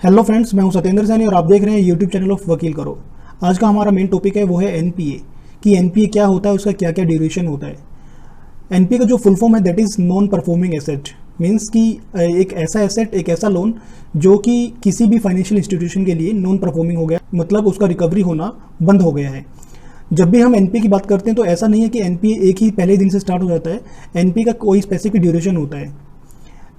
Hello friends, मैं हूं सत्येंद्र सैनी और आप देख रहे हैं यूट्यूब चैनल ऑफ वकील करो। आज का हमारा मेन टॉपिक है वो है एनपीए कि एनपीए क्या होता है, उसका क्या क्या ड्यूरेशन होता है। एनपीए का जो फुल फॉर्म है that is non performing asset. Means कि एक ऐसा एसेट, एक ऐसा लोन जो कि किसी भी फाइनेंशियल इंस्टीट्यूशन के लिए नॉन परफॉर्मिंग हो गया, मतलब उसका रिकवरी होना बंद हो गया है। जब भी हम एनपीए की बात करते हैं तो ऐसा नहीं है कि एनपीए एक ही पहले दिन से स्टार्ट हो जाता है। एनपीए का कोई स्पेसिफिक ड्यूरेशन होता है।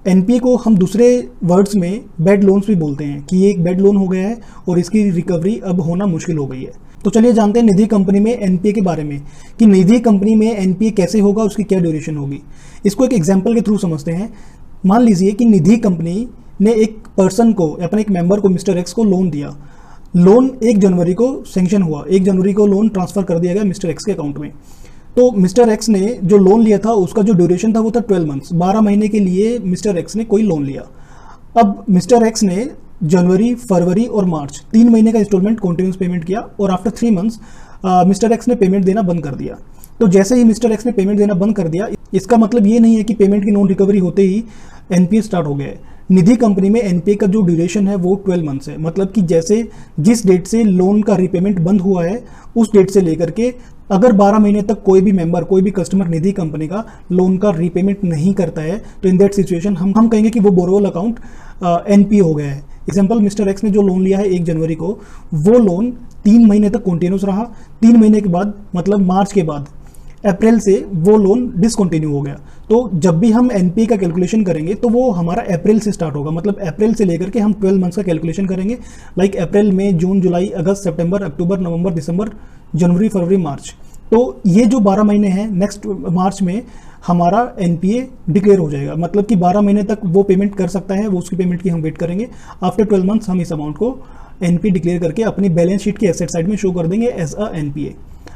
एनपीए को हम दूसरे वर्ड्स में बैड लोन्स भी बोलते हैं कि ये एक बैड लोन हो गया है और इसकी रिकवरी अब होना मुश्किल हो गई है। तो चलिए जानते हैं निधि कंपनी में एनपीए के बारे में कि निधि कंपनी में एनपीए कैसे होगा, उसकी क्या ड्यूरेशन होगी। इसको एक एग्जाम्पल के थ्रू समझते हैं। मान लीजिए कि निधि कंपनी ने एक पर्सन को, अपने एक मेंबर को, मिस्टर एक्स को लोन दिया। लोन 1 जनवरी को सेंक्शन हुआ, 1 जनवरी को लोन ट्रांसफर कर दिया गया मिस्टर एक्स के अकाउंट में। तो मिस्टर एक्स ने जो लोन लिया था उसका जो ड्यूरेशन था वो था 12 मंथ्स, 12 महीने के लिए मिस्टर एक्स ने कोई लोन लिया। अब मिस्टर एक्स ने जनवरी, फरवरी और मार्च 3 महीने का इंस्टॉलमेंट कॉन्टिन्यूस पेमेंट किया और आफ्टर 3 मंथ्स मिस्टर एक्स ने पेमेंट देना बंद कर दिया। तो जैसे ही मिस्टर एक्स ने पेमेंट देना बंद कर दिया, इसका मतलब ये नहीं है कि पेमेंट की नॉन रिकवरी होते ही एनपीए स्टार्ट हो गया है। निधि कंपनी में एनपीए का जो ड्यूरेशन है वो 12 मंथ्स है। मतलब कि जैसे जिस डेट से लोन का रीपेमेंट बंद हुआ है उस डेट से लेकर के अगर 12 महीने तक कोई भी मेंबर, कोई भी कस्टमर निधि कंपनी का लोन का रीपेमेंट नहीं करता है तो इन दैट सिचुएशन हम कहेंगे कि वो बोरोवेल अकाउंट एनपीए हो गया है। एग्जाम्पल, मिस्टर एक्स ने जो लोन लिया है 1 जनवरी को, वो लोन 3 महीने तक कॉन्टिन्यूस रहा। 3 महीने के बाद, मतलब मार्च के बाद, अप्रैल से वो लोन डिसकंटिन्यू हो गया। तो जब भी हम एनपीए का कैलकुलेशन करेंगे तो वो हमारा अप्रैल से स्टार्ट होगा। मतलब अप्रैल से लेकर के हम 12 मंथ्स का कैलकुलेशन करेंगे। लाइक अप्रैल, मई, जून, जुलाई, अगस्त, सितंबर, अक्टूबर, नवंबर, दिसंबर, जनवरी, फरवरी, मार्च। तो ये जो 12 महीने हैं, नेक्स्ट मार्च में हमारा एनपीए डिक्लेयर हो जाएगा। मतलब कि 12 महीने तक वो पेमेंट कर सकता है, वो उसकी पेमेंट की हम वेट करेंगे। आफ्टर 12 मंथ्स हम इस अमाउंट को एनपीए डिक्लेयर करके अपनी बैलेंस शीट की एसेट साइड में शो कर देंगे एज अ एनपीए।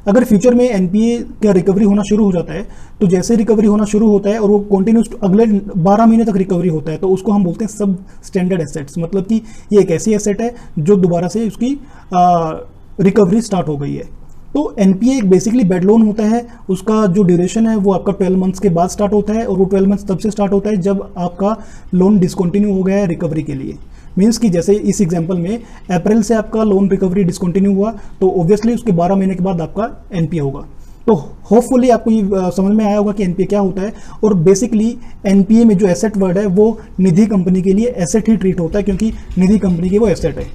अगर फ्यूचर में एनपीए का रिकवरी होना शुरू हो जाता है तो जैसे रिकवरी होना शुरू होता है और वो कंटिन्यूस अगले 12 महीने तक रिकवरी होता है तो उसको हम बोलते हैं सब स्टैंडर्ड एसेट्स। मतलब कि ये एक ऐसी एसेट है जो दोबारा से उसकी रिकवरी स्टार्ट हो गई है। तो एनपीए एक बेसिकली बेड लोन होता है। उसका जो ड्यूरेशन है वो आपका 12 मंथ्स के बाद स्टार्ट होता है और वो 12 मंथ्स तब से स्टार्ट होता है जब आपका लोन डिसकंटिन्यू हो गया है रिकवरी के लिए। मीन्स कि जैसे इस एग्जांपल में अप्रैल से आपका लोन रिकवरी डिसकंटिन्यू हुआ तो ऑब्वियसली उसके 12 महीने के बाद आपका एनपीए होगा। तो होपफुली आपको ये समझ में आया होगा कि एनपीए क्या होता है। और बेसिकली एनपीए में जो एसेट वर्ड है वो निधि कंपनी के लिए एसेट ही ट्रीट होता है, क्योंकि निधि कंपनी की वो एसेट है।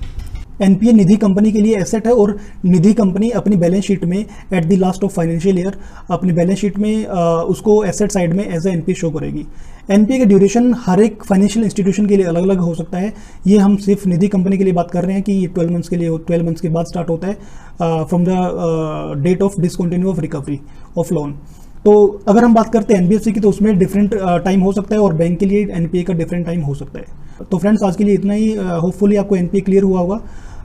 एनपीए निधि कंपनी के लिए एसेट है और निधि कंपनी अपनी बैलेंस शीट में at the last of financial year अपनी बैलेंस शीट में उसको एसेट साइड में एज ए एनपीए शो करेगी। एनपीए का ड्यूरेशन हर एक फाइनेंशियल इंस्टीट्यूशन के लिए अलग अलग हो सकता है। ये हम सिर्फ निधि कंपनी के लिए बात कर रहे हैं कि ये 12 मंथ्स के लिए, 12 मंथ्स के बाद स्टार्ट होता है from the date of discontinue of recovery of loan. तो अगर हम बात करते हैं एनबीएफसी की तो उसमें डिफरेंट टाइम हो सकता है और बैंक के लिए एनपीए का डिफरेंट टाइम हो सकता है। तो फ्रेंड्स, आज के लिए इतना ही। होपफुली आपको एनपीए क्लियर हुआ होगा।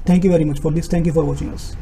Thank you very much for this. Thank you for watching us.